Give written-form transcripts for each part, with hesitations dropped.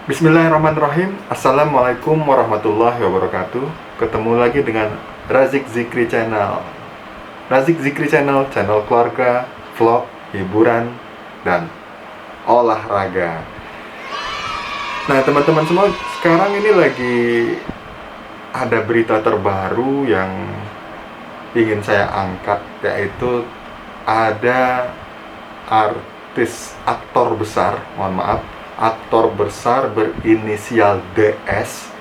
Bismillahirrahmanirrahim. Assalamualaikum warahmatullahi wabarakatuh. Ketemu lagi dengan Razik Zikri Channel. Razik Zikri Channel, channel keluarga, vlog, hiburan, dan olahraga. Nah teman-teman semua, sekarang ini lagi ada berita terbaru yang ingin saya angkat, yaitu ada aktor besar, aktor besar berinisial DS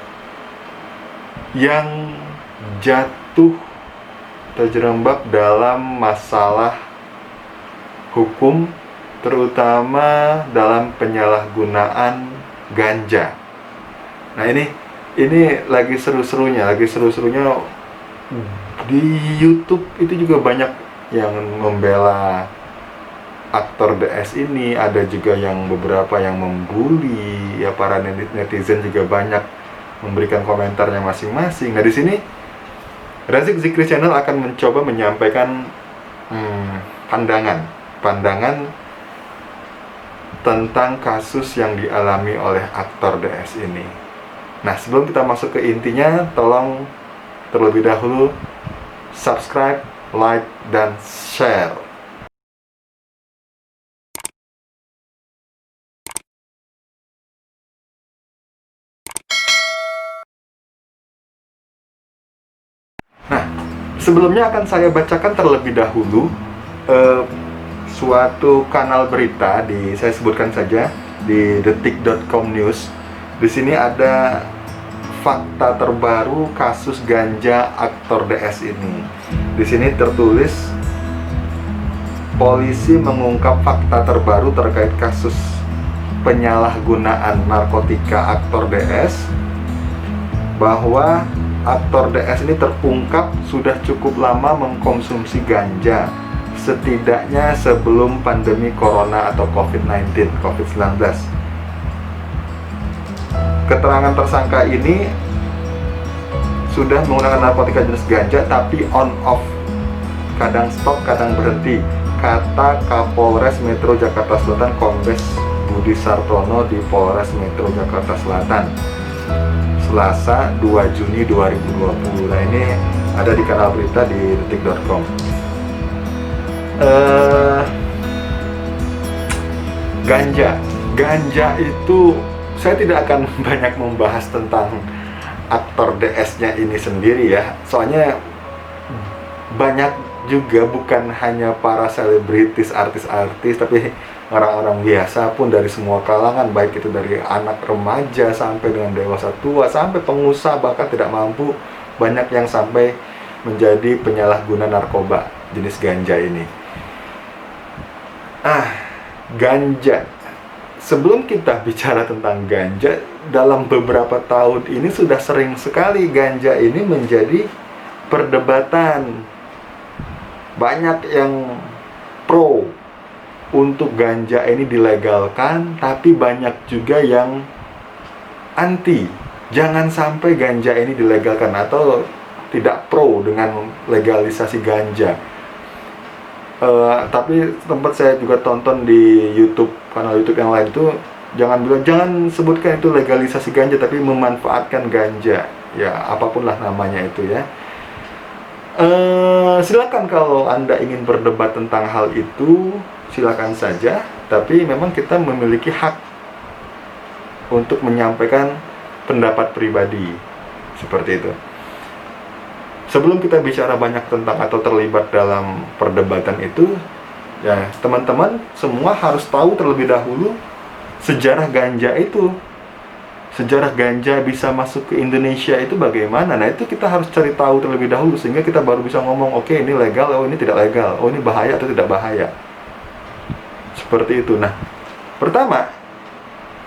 yang jatuh terjerembab dalam masalah hukum, terutama dalam penyalahgunaan ganja. Nah ini lagi seru-serunya di YouTube itu juga banyak yang membela aktor DS ini, ada juga yang beberapa yang membuli, ya para netizen juga banyak memberikan komentarnya masing-masing. Nah di sini Razik Zikri Channel akan mencoba menyampaikan pandangan tentang kasus yang dialami oleh aktor DS ini. Nah sebelum kita masuk ke intinya, tolong terlebih dahulu subscribe, like, dan share. Nah, sebelumnya akan saya bacakan terlebih dahulu suatu kanal berita saya sebutkan saja di detik.com news. Di sini ada fakta terbaru kasus ganja aktor DS ini. Di sini tertulis, polisi mengungkap fakta terbaru terkait kasus penyalahgunaan narkotika aktor DS, bahwa aktor DS ini terungkap sudah cukup lama mengkonsumsi ganja, setidaknya sebelum pandemi corona atau COVID-19. Keterangan tersangka ini sudah menggunakan narkotika jenis ganja, tapi on off, kadang stop, kadang berhenti, kata Kapolres Metro Jakarta Selatan Kombes Budi Sartono di Polres Metro Jakarta Selatan, Selasa 2 Juni 2020. Nah ini ada di kanal berita di detik.com. Ganja itu saya tidak akan banyak membahas tentang aktor DS-nya ini sendiri ya. Soalnya banyak juga, bukan hanya para selebritis, artis-artis, tapi orang-orang biasa pun dari semua kalangan, baik itu dari anak remaja sampai dengan dewasa tua, sampai pengusaha bahkan tidak mampu, banyak yang sampai menjadi penyalahguna narkoba jenis ganja ini. Ganja. Sebelum kita bicara tentang ganja, dalam beberapa tahun ini sudah sering sekali ganja ini menjadi perdebatan. Banyak yang pro untuk ganja ini dilegalkan, tapi banyak juga yang anti. Jangan sampai ganja ini dilegalkan, atau tidak pro dengan legalisasi ganja. Tapi tempat saya juga tonton di kanal YouTube yang lain itu, jangan sebutkan itu legalisasi ganja, tapi memanfaatkan ganja, ya apapun lah namanya itu ya. Silakan kalau Anda ingin berdebat tentang hal itu, silakan saja, tapi memang kita memiliki hak untuk menyampaikan pendapat pribadi seperti itu. Sebelum kita bicara banyak tentang atau terlibat dalam perdebatan itu, ya teman-teman semua harus tahu terlebih dahulu sejarah ganja itu. Sejarah ganja bisa masuk ke Indonesia itu bagaimana. Nah itu kita harus cari tahu terlebih dahulu, sehingga kita baru bisa ngomong, oke, ini legal, oh ini tidak legal, oh ini bahaya atau tidak bahaya. Seperti itu. Nah, pertama,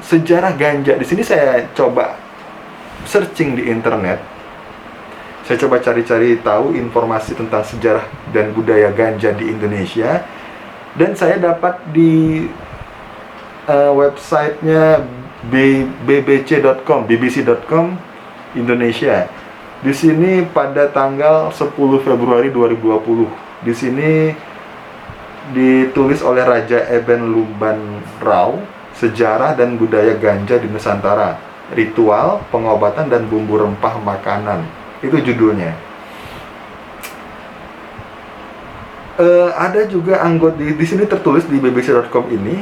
sejarah ganja. Di sini saya coba searching di internet. Saya coba cari-cari tahu informasi tentang sejarah dan budaya ganja di Indonesia, dan saya dapat di websitenya bbc.com Indonesia. Di sini pada tanggal 10 Februari 2020. Di sini ditulis oleh Raja Eben Lumban Rao sejarah dan budaya ganja di Nusantara, ritual, pengobatan, dan bumbu rempah makanan. Itu judulnya. Ada juga anggota di sini tertulis di bbc.com ini,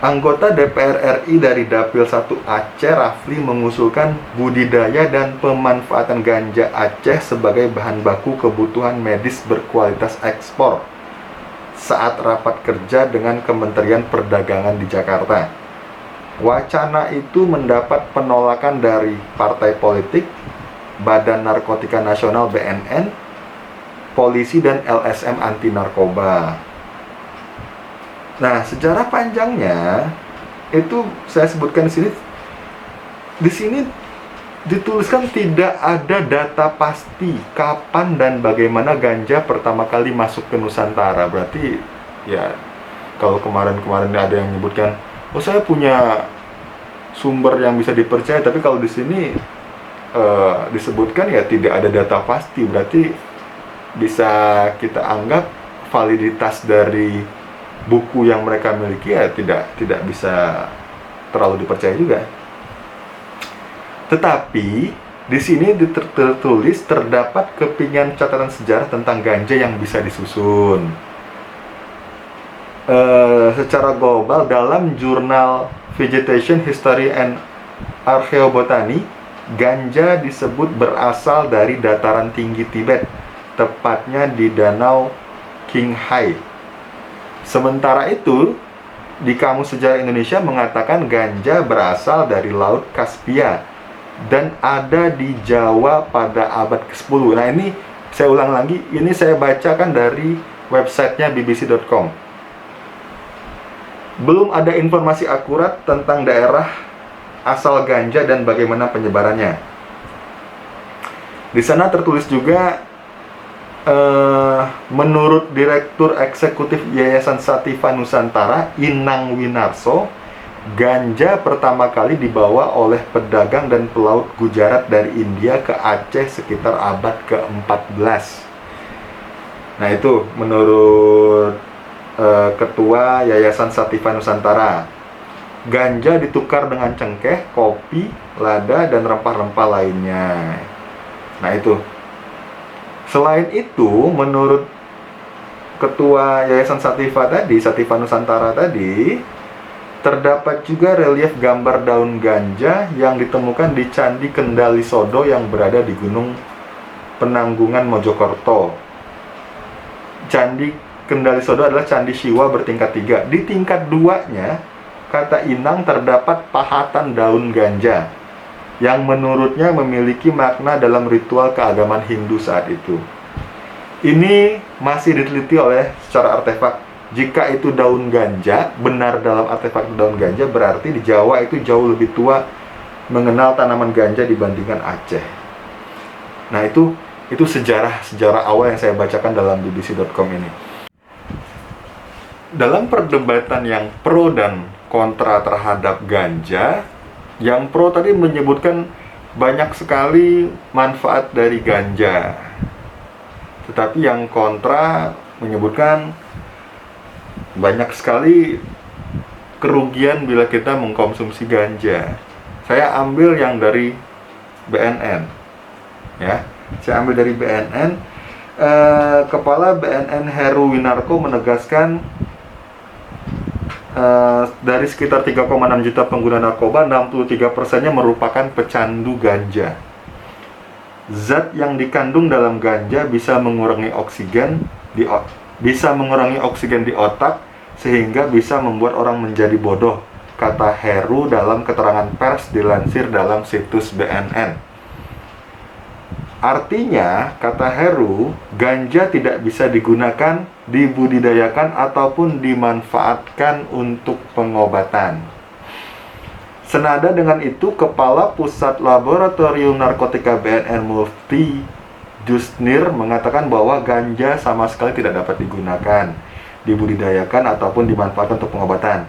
anggota DPR RI dari Dapil 1 Aceh, Rafli, mengusulkan budidaya dan pemanfaatan ganja Aceh sebagai bahan baku kebutuhan medis berkualitas ekspor saat rapat kerja dengan Kementerian Perdagangan di Jakarta. Wacana itu mendapat penolakan dari partai politik, Badan Narkotika Nasional BNN, polisi, dan LSM anti narkoba. Nah, sejarah panjangnya itu saya sebutkan di sini. Di sini dituliskan tidak ada data pasti kapan dan bagaimana ganja pertama kali masuk ke Nusantara. Berarti ya, kalau kemarin-kemarin ada yang menyebutkan, oh saya punya sumber yang bisa dipercaya, tapi kalau di sini disebutkan ya tidak ada data pasti, berarti bisa kita anggap validitas dari buku yang mereka miliki ya tidak bisa terlalu dipercaya juga. Tetapi di sini tertulis terdapat kepingan catatan sejarah tentang ganja yang bisa disusun. Secara global dalam jurnal Vegetation History and Archaeobotany, ganja disebut berasal dari dataran tinggi Tibet, tepatnya di Danau Qinghai. Sementara itu, di Kamus Sejarah Indonesia mengatakan ganja berasal dari Laut Kaspia dan ada di Jawa pada abad ke-10. Nah, ini saya ulang lagi, ini saya bacakan dari websitenya bbc.com. Belum ada informasi akurat tentang daerah asal ganja dan bagaimana penyebarannya. Di sana tertulis juga, menurut Direktur Eksekutif Yayasan Sativa Nusantara, Inang Winarso, ganja pertama kali dibawa oleh pedagang dan pelaut Gujarat dari India ke Aceh sekitar abad ke-14. Nah, itu menurut Ketua Yayasan Sativa Nusantara. Ganja ditukar dengan cengkeh, kopi, lada, dan rempah-rempah lainnya. Nah, itu. Selain itu, menurut Ketua Yayasan Sativa tadi, Sativa Nusantara tadi, terdapat juga relief gambar daun ganja yang ditemukan di Candi Kendali Sodo yang berada di Gunung Penanggungan, Mojokerto. Candi Kendali Sodo adalah candi Siwa bertingkat 3. Di tingkat 2-nya, kata Inang, terdapat pahatan daun ganja yang menurutnya memiliki makna dalam ritual keagamaan Hindu saat itu. Ini masih diteliti oleh secara artefak. Jika itu daun ganja, benar dalam artefak itu daun ganja, berarti di Jawa itu jauh lebih tua mengenal tanaman ganja dibandingkan Aceh. Nah, itu sejarah awal yang saya bacakan dalam bbc.com ini. Dalam perdebatan yang pro dan kontra terhadap ganja, yang pro tadi menyebutkan banyak sekali manfaat dari ganja, tetapi yang kontra menyebutkan banyak sekali kerugian bila kita mengkonsumsi ganja. Saya ambil yang dari BNN, ya. Saya ambil dari BNN. Kepala BNN Heru Winarko menegaskan, dari sekitar 3,6 juta pengguna narkoba, 63%-nya merupakan pecandu ganja. Zat yang dikandung dalam ganja bisa mengurangi oksigen di otak sehingga bisa membuat orang menjadi bodoh, kata Heru dalam keterangan pers dilansir dalam situs BNN. Artinya, kata Heru, ganja tidak bisa digunakan, dibudidayakan, ataupun dimanfaatkan untuk pengobatan. Senada dengan itu, Kepala Pusat Laboratorium Narkotika BNN Mufti Jusnir mengatakan bahwa ganja sama sekali tidak dapat digunakan, dibudidayakan, ataupun dimanfaatkan untuk pengobatan.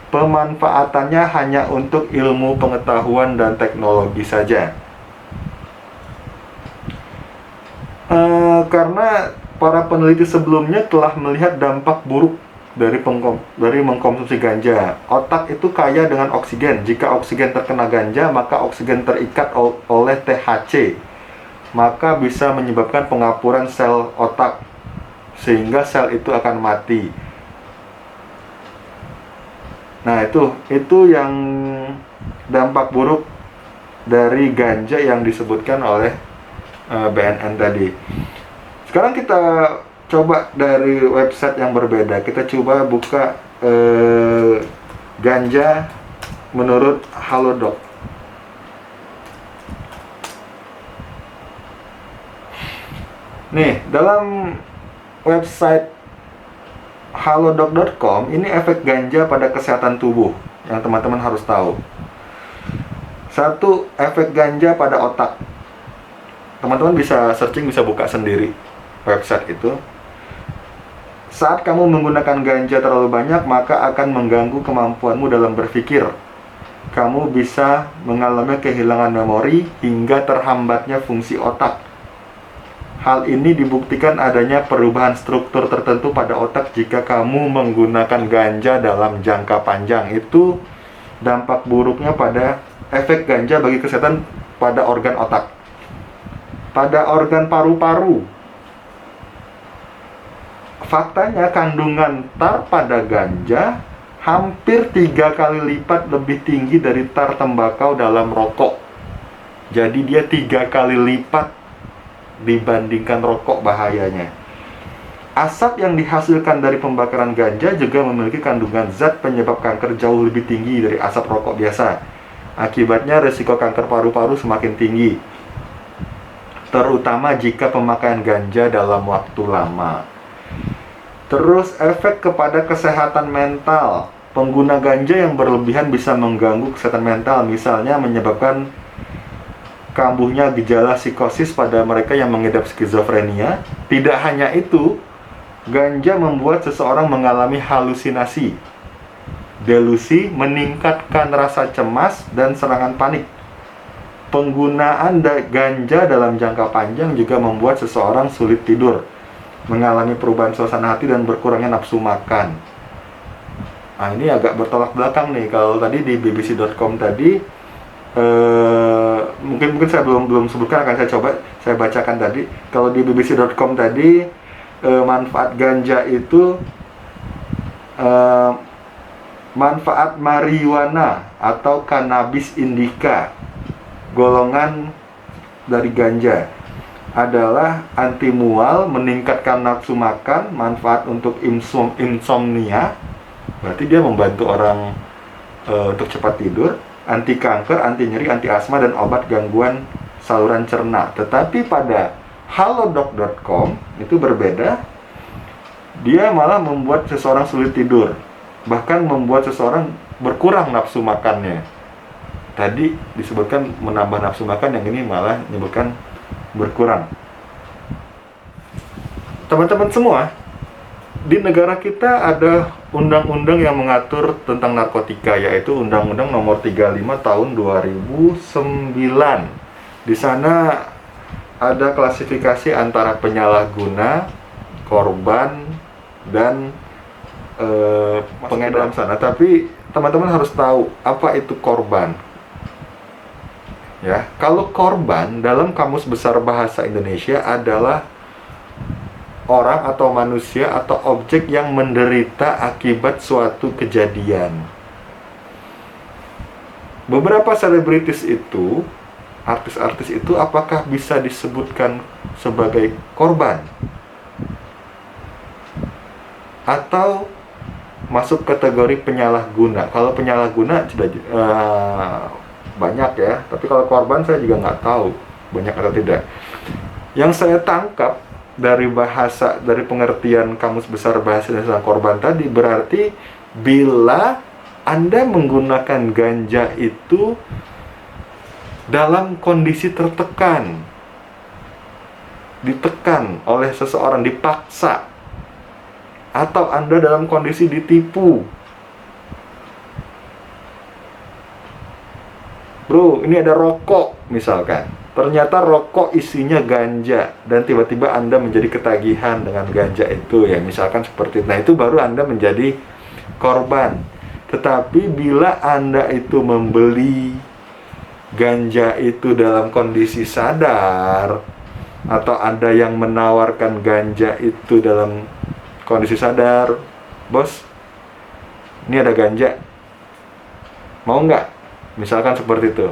Pemanfaatannya hanya untuk ilmu pengetahuan dan teknologi saja. Karena para peneliti sebelumnya telah melihat dampak buruk dari mengkonsumsi ganja. Otak itu kaya dengan oksigen. Jika oksigen terkena ganja, maka oksigen terikat oleh THC, maka bisa menyebabkan pengapuran sel otak, sehingga sel itu akan mati. Nah, itu yang dampak buruk dari ganja yang disebutkan oleh BNN tadi. Sekarang kita coba dari website yang berbeda. Kita coba buka ganja menurut Halodoc. Nih, dalam website halodoc.com ini efek ganja pada kesehatan tubuh yang teman-teman harus tahu. Satu, efek ganja pada otak. Teman-teman bisa searching, bisa buka sendiri website itu. Saat kamu menggunakan ganja terlalu banyak, maka akan mengganggu kemampuanmu dalam berpikir. Kamu bisa mengalami kehilangan memori hingga terhambatnya fungsi otak. Hal ini dibuktikan adanya perubahan struktur tertentu pada otak jika kamu menggunakan ganja dalam jangka panjang. Itu dampak buruknya pada efek ganja bagi kesehatan pada organ otak. Pada organ paru-paru, faktanya kandungan tar pada ganja hampir 3 kali lipat lebih tinggi dari tar tembakau dalam rokok. Jadi dia 3 kali lipat dibandingkan rokok bahayanya. Asap yang dihasilkan dari pembakaran ganja juga memiliki kandungan zat penyebab kanker jauh lebih tinggi dari asap rokok biasa. Akibatnya risiko kanker paru-paru semakin tinggi, terutama jika pemakaian ganja dalam waktu lama. Terus efek kepada kesehatan mental. Pengguna ganja yang berlebihan bisa mengganggu kesehatan mental, misalnya menyebabkan kambuhnya gejala psikosis pada mereka yang mengidap skizofrenia. Tidak hanya itu, ganja membuat seseorang mengalami halusinasi, delusi, meningkatkan rasa cemas dan serangan panik. Penggunaan ganja dalam jangka panjang juga membuat seseorang sulit tidur, mengalami perubahan suasana hati dan berkurangnya nafsu makan. Nah, ini agak bertolak belakang nih. Kalau tadi di bbc.com tadi mungkin saya belum sebutkan, akan saya bacakan tadi. Kalau di bbc.com tadi manfaat ganja itu manfaat marijuana atau cannabis indica, golongan dari ganja, adalah anti mual, meningkatkan nafsu makan, manfaat untuk insomnia, berarti dia membantu orang untuk cepat tidur, anti kanker, anti nyeri, anti asma, dan obat gangguan saluran cerna. Tetapi pada halodoc.com itu berbeda, dia malah membuat seseorang sulit tidur, bahkan membuat seseorang berkurang nafsu makannya. Tadi disebutkan menambah nafsu makan, yang ini malah menyebutkan berkurang. Teman-teman semua, di negara kita ada undang-undang yang mengatur tentang narkotika, yaitu Undang-Undang Nomor 35 Tahun 2009. Di sana ada klasifikasi antara penyalahguna, korban, dan pengedar sana. Tapi teman-teman harus tahu apa itu korban. Ya, kalau korban dalam Kamus Besar Bahasa Indonesia adalah orang atau manusia atau objek yang menderita akibat suatu kejadian. Beberapa selebritis itu, artis-artis itu, apakah bisa disebutkan sebagai korban? Atau masuk kategori penyalahguna? Kalau penyalahguna sudah banyak ya, tapi kalau korban saya juga nggak tahu banyak atau tidak. Yang saya tangkap dari pengertian Kamus Besar Bahasa Indonesia korban tadi, berarti bila Anda menggunakan ganja itu dalam kondisi tertekan, ditekan oleh seseorang, dipaksa, atau Anda dalam kondisi ditipu. Bro, ini ada rokok misalkan, ternyata rokok isinya ganja dan tiba-tiba Anda menjadi ketagihan dengan ganja itu, ya misalkan seperti itu. Nah, itu baru Anda menjadi korban. Tetapi bila Anda itu membeli ganja itu dalam kondisi sadar, atau ada yang menawarkan ganja itu dalam kondisi sadar, bos, ini ada ganja, mau nggak? Misalkan seperti itu,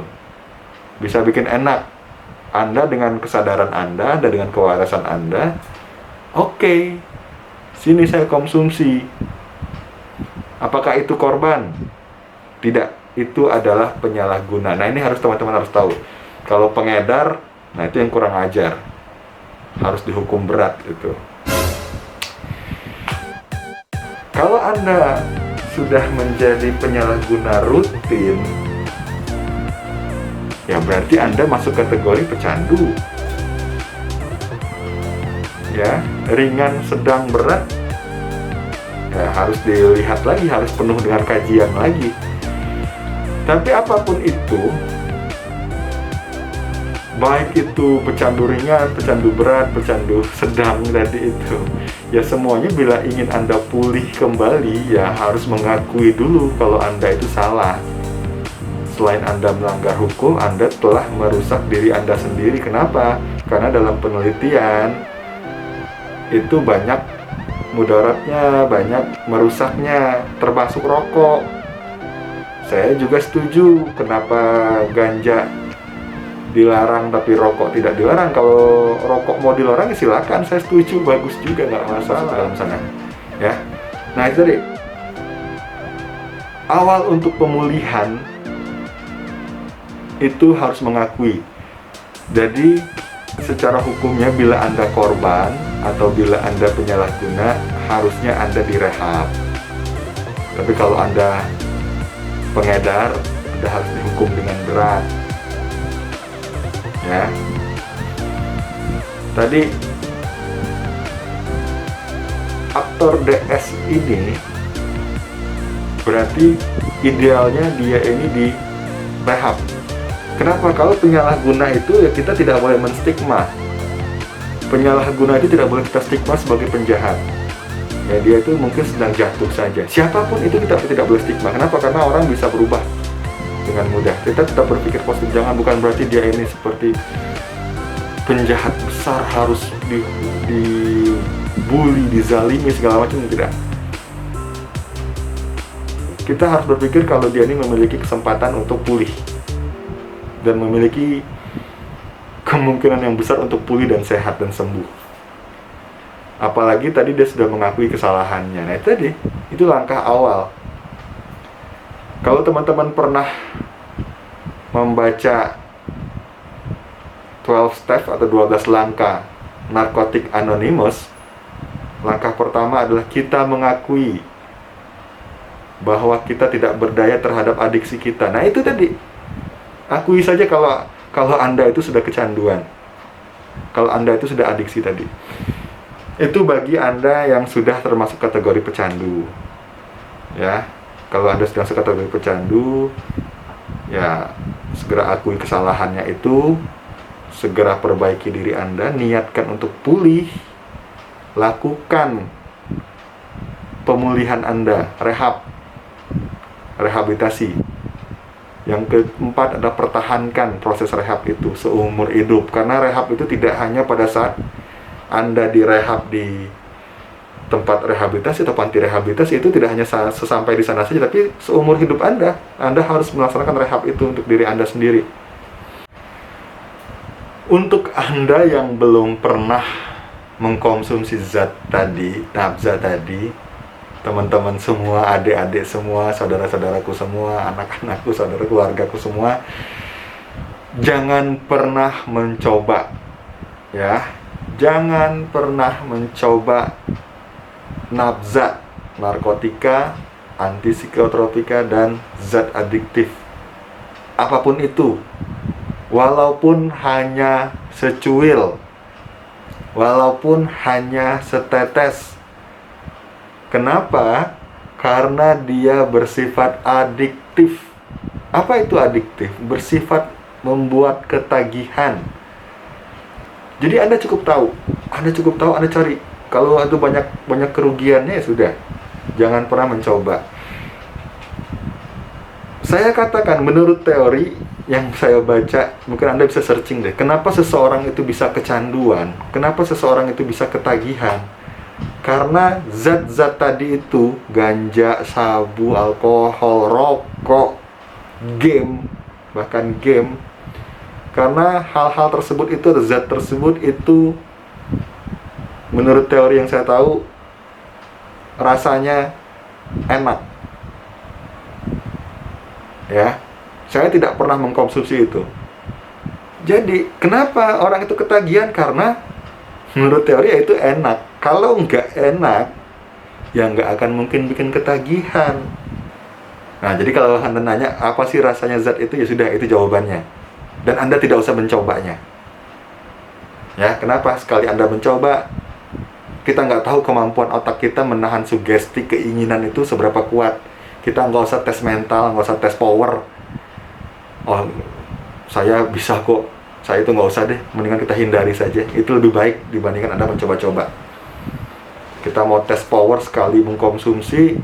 bisa bikin enak. Anda dengan kesadaran Anda dan dengan kewarasan Anda, oke, sini saya konsumsi. Apakah itu korban? Tidak, itu adalah penyalahguna. Nah, ini harus teman-teman harus tahu. Kalau pengedar, nah itu yang kurang ajar, harus dihukum berat itu. Kalau Anda sudah menjadi penyalahguna rutin, ya berarti Anda masuk kategori pecandu. Ya, ringan, sedang, berat, ya harus dilihat lagi, harus penuh dengan kajian lagi. Tapi apapun itu, baik itu pecandu ringan, pecandu berat, pecandu sedang tadi itu, ya semuanya bila ingin Anda pulih kembali, ya harus mengakui dulu kalau Anda itu salah. Selain Anda melanggar hukum, Anda telah merusak diri Anda sendiri. Kenapa? Karena dalam penelitian itu banyak mudaratnya, banyak merusaknya, termasuk rokok. Saya juga setuju kenapa ganja dilarang tapi rokok tidak dilarang. Kalau rokok mau dilarang, silakan, saya setuju, bagus juga, nggak masalah dalam sana. Ya, nah itu tadi awal untuk pemulihan itu harus mengakui. Jadi secara hukumnya bila Anda korban atau bila Anda penyalahguna, harusnya Anda direhab. Tapi kalau Anda pengedar, Anda harus dihukum dengan berat. Ya. Tadi aktor DS ini berarti idealnya dia ini direhab. Kenapa? Kalau penyalahguna itu, ya kita tidak boleh menstigma. Penyalahguna itu tidak boleh kita stigma sebagai penjahat. Ya, dia itu mungkin sedang jatuh saja. Siapapun itu kita tidak boleh stigma. Kenapa? Karena orang bisa berubah dengan mudah. Kita tetap berpikir positif. Jangan, bukan berarti dia ini seperti penjahat besar, harus dibully, dizalimi, segala macam. Tidak. Kita harus berpikir kalau dia ini memiliki kesempatan untuk pulih dan memiliki kemungkinan yang besar untuk pulih dan sehat dan sembuh. Apalagi tadi dia sudah mengakui kesalahannya. Nah, itu langkah awal. Kalau teman-teman pernah membaca 12 Steps atau 12 langkah Narcotics Anonymous, langkah pertama adalah kita mengakui bahwa kita tidak berdaya terhadap adiksi kita. Nah, itu tadi. Akui saja kalau Anda itu sudah kecanduan, kalau Anda itu sudah adiksi tadi. Itu bagi Anda yang sudah termasuk kategori pecandu. Ya, kalau Anda sudah masuk kategori pecandu, ya segera akui kesalahannya itu, segera perbaiki diri Anda, niatkan untuk pulih, lakukan pemulihan Anda, rehabilitasi. Yang keempat adalah pertahankan proses rehab itu seumur hidup. Karena rehab itu tidak hanya pada saat Anda direhab di tempat rehabilitasi atau panti rehabilitasi, itu tidak hanya sesampai di sana saja, tapi seumur hidup Anda harus melaksanakan rehab itu untuk diri Anda sendiri. Untuk Anda yang belum pernah mengkonsumsi zat tadi, nafza tadi, teman-teman semua, adik-adik semua, saudara-saudaraku semua, anak-anakku, saudara keluargaku semua, jangan pernah mencoba, ya, jangan pernah mencoba nafza, narkotika, antipsikotropika, dan zat adiktif. Apapun itu, walaupun hanya secuil, walaupun hanya setetes. Kenapa? Karena dia bersifat adiktif. Apa itu adiktif? Bersifat membuat ketagihan. Jadi Anda cukup tahu, Anda cari. Kalau itu banyak kerugiannya ya sudah, jangan pernah mencoba. Saya katakan menurut teori yang saya baca, mungkin Anda bisa searching deh, kenapa seseorang itu bisa kecanduan, kenapa seseorang itu bisa ketagihan. Karena zat-zat tadi itu, ganja, sabu, alkohol, rokok, game, bahkan game. Karena hal-hal tersebut itu, zat tersebut itu, menurut teori yang saya tahu, rasanya enak. Ya, saya tidak pernah mengkonsumsi itu. Jadi, kenapa orang itu ketagihan? Karena menurut teori ya itu enak. Kalau nggak enak, ya nggak akan mungkin bikin ketagihan. Nah, jadi kalau Anda nanya, apa sih rasanya zat itu? Ya sudah, itu jawabannya. Dan Anda tidak usah mencobanya. Ya, kenapa? Sekali Anda mencoba, kita nggak tahu kemampuan otak kita menahan sugesti keinginan itu seberapa kuat. Kita nggak usah tes mental, nggak usah tes power. Oh, saya bisa kok. Saya itu nggak usah deh, mendingan kita hindari saja. Itu lebih baik dibandingkan Anda mencoba-coba. Kita mau tes power sekali mengkonsumsi,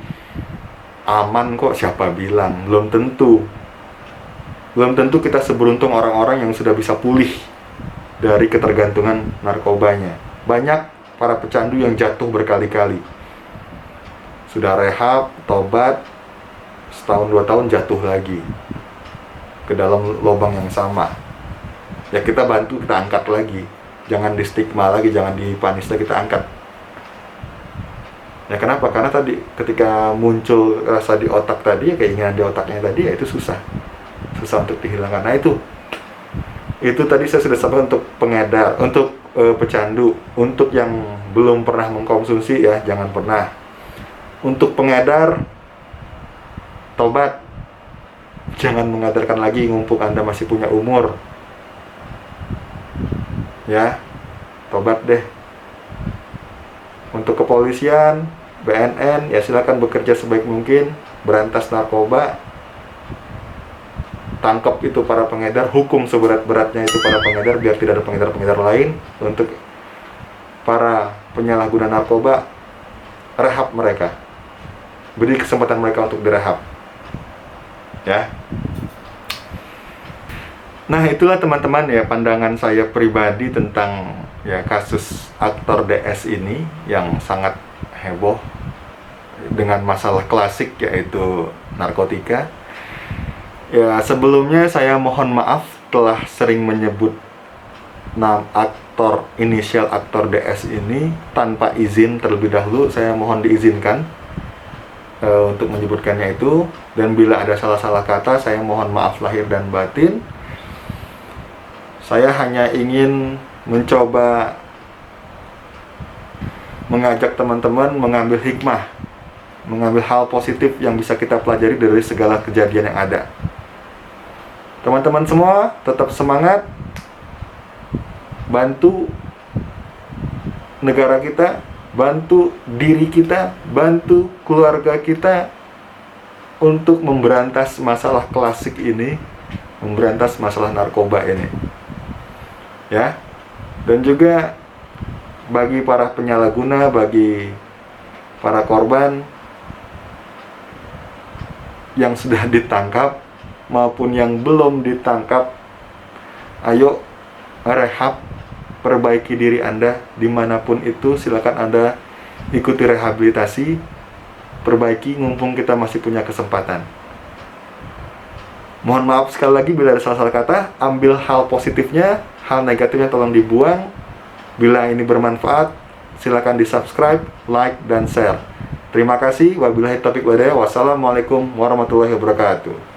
aman kok, siapa bilang? Belum tentu. Belum tentu kita seberuntung orang-orang yang sudah bisa pulih dari ketergantungan narkobanya. Banyak para pecandu yang jatuh berkali-kali. Sudah rehab, tobat, setahun 2 tahun jatuh lagi ke dalam lubang yang sama. Ya kita bantu, kita angkat lagi. Jangan di stigma lagi, jangan dipanis lagi, kita angkat. Ya kenapa? Karena tadi ketika muncul rasa di otak tadi, ya keinginan di otaknya tadi, ya itu susah untuk dihilangkan. Nah itu tadi saya sudah sampaikan untuk pengedar, untuk pecandu. Untuk yang belum pernah mengkonsumsi ya jangan pernah. Untuk pengedar, tobat, jangan mengedarkan lagi mumpung Anda masih punya umur. Ya, tobat deh. Untuk kepolisian, BNN, ya silakan bekerja sebaik mungkin, berantas narkoba, tangkap itu para pengedar, hukum seberat-beratnya itu para pengedar biar tidak ada pengedar-pengedar lain. Untuk para penyalahguna narkoba, rehab mereka, beri kesempatan mereka untuk direhab. Ya. Nah, itulah teman-teman ya pandangan saya pribadi tentang ya kasus aktor DS ini yang sangat heboh dengan masalah klasik yaitu narkotika. Ya, sebelumnya saya mohon maaf telah sering menyebut nama aktor, inisial aktor DS ini tanpa izin terlebih dahulu. Saya mohon diizinkan untuk menyebutkannya itu, dan bila ada salah-salah kata saya mohon maaf lahir dan batin. Saya hanya ingin mencoba mengajak teman-teman mengambil hikmah, mengambil hal positif yang bisa kita pelajari dari segala kejadian yang ada. Teman-teman semua tetap semangat, bantu negara kita, bantu diri kita, bantu keluarga kita untuk memberantas masalah klasik ini, memberantas masalah narkoba ini. Ya. Dan juga bagi para penyalahguna, bagi para korban yang sudah ditangkap maupun yang belum ditangkap, ayo rehab, perbaiki diri Anda dimanapun itu. Silakan Anda ikuti rehabilitasi, perbaiki mumpung kita masih punya kesempatan. Mohon maaf sekali lagi bila ada salah-salah kata. Ambil hal positifnya, hal negatifnya tolong dibuang. Bila ini bermanfaat, silakan di subscribe, like, dan share. Terima kasih. Wabillahi taufiq wal hidayah. Wassalamualaikum warahmatullahi wabarakatuh.